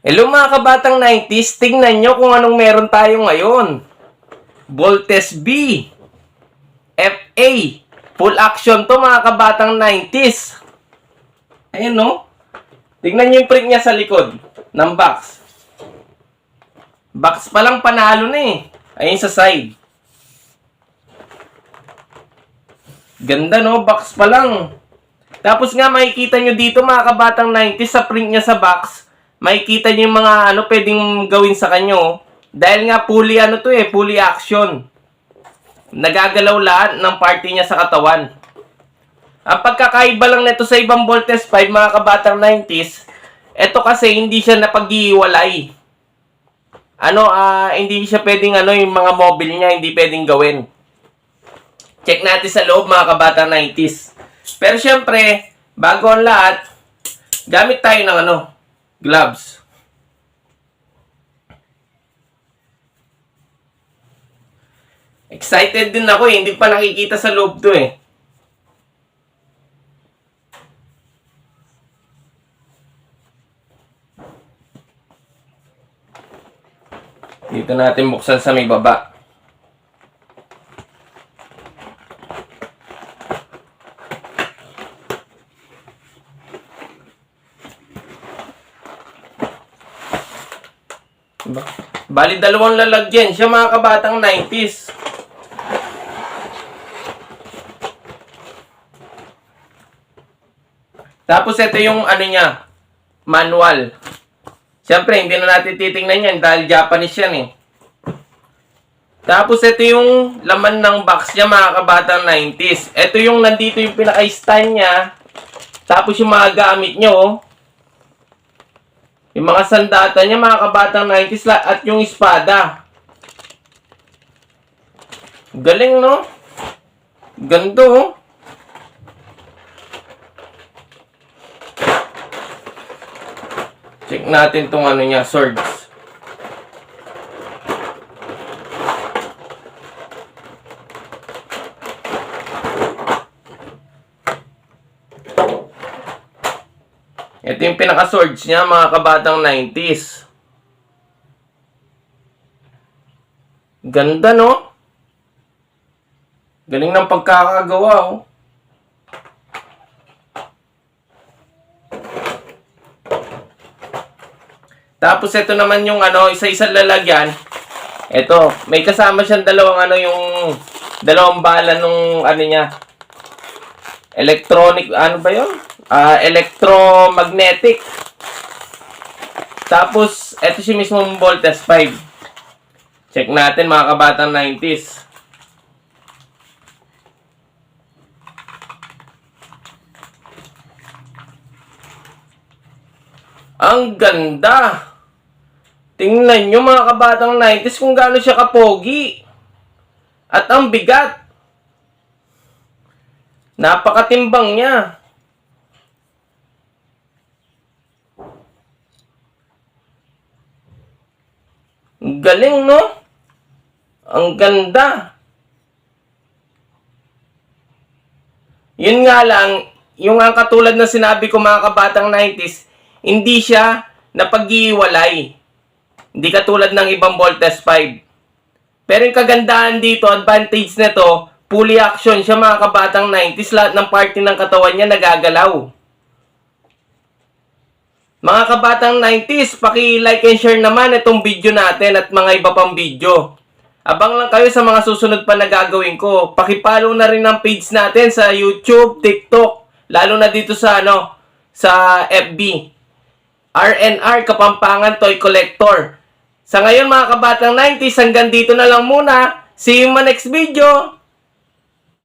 Hello mga kabatang 90s, tingnan nyo kung anong meron tayo ngayon. Voltes B, FA, full action to mga kabatang 90s. Ayan no, tingnan nyo yung print niya sa likod ng box. Box pa lang panalo na eh. Ayun sa side. Ganda no, box pa lang. Tapos nga makikita nyo dito mga kabatang 90s sa print niya sa box. Makikita nyo yung mga pwedeng gawin sa kanyo. Dahil nga fully fully action. Nagagalaw lahat ng party niya sa katawan. Ang pagkakaiba lang nito sa ibang Voltes 5 mga kabatang 90s, ito kasi hindi siya napag-iwalay. Hindi siya pwedeng yung mga mobile niya hindi pwedeng gawin. Check natin sa loob mga kabatang 90s. Pero syempre, bago ang lahat, gamit tayo ng gloves. Excited din ako eh. Hindi pa nakikita sa loob to eh. Dito natin buksan sa may baba. Bali, dalawang lalagyan siya mga kabatang 90s. Tapos ito yung niya, manual. Siyempre, hindi na natin titingnan yan dahil Japanese yan eh. Tapos ito yung laman ng box niya mga kabatang 90s. Ito yung nandito yung pinaka-stand niya. Tapos yung mga gamit nyo, yung mga sandata niya mga kabatang 90s at yung espada. Galing no? Ganda oh. Check natin tong niya, swords. Ito yung pinaka-swords niya mga kabatang 90s. Ganda no? Galing ng pagkakagawa oh. Tapos ito naman yung isa-isang lalagyan. Ito, may kasama siyang dalawang yung dalawang bala nung niya. Electronic, ba yun? Electromagnetic. Tapos, ito si mismong Voltes 5. Check natin mga kabatang 90s. Ang ganda! Tingnan nyo mga kabatang 90s kung gaano siya kapogi. At ang bigat. Napakatimbang niya. Galing no? Ang ganda. Yun nga lang, yung katulad na sinabi ko mga kabatang 90s, hindi siya napag-iwalay. Hindi katulad ng ibang Voltes 5. Pero yung kagandahan dito, advantage nito, fully action siya mga kabatang 90s. Lahat ng party ng katawan niya nagagalaw. Mga kabatang 90s, paki-like and share naman itong video natin at mga iba pang video. Abang lang kayo sa mga susunod pa na gagawin ko. Paki-follow na rin ang page natin sa YouTube, TikTok, lalo na dito sa sa FB. RNR Kapampangan Toy Collector. Sa ngayon mga kabatang 90s, hanggang dito na lang muna. See you in my next video!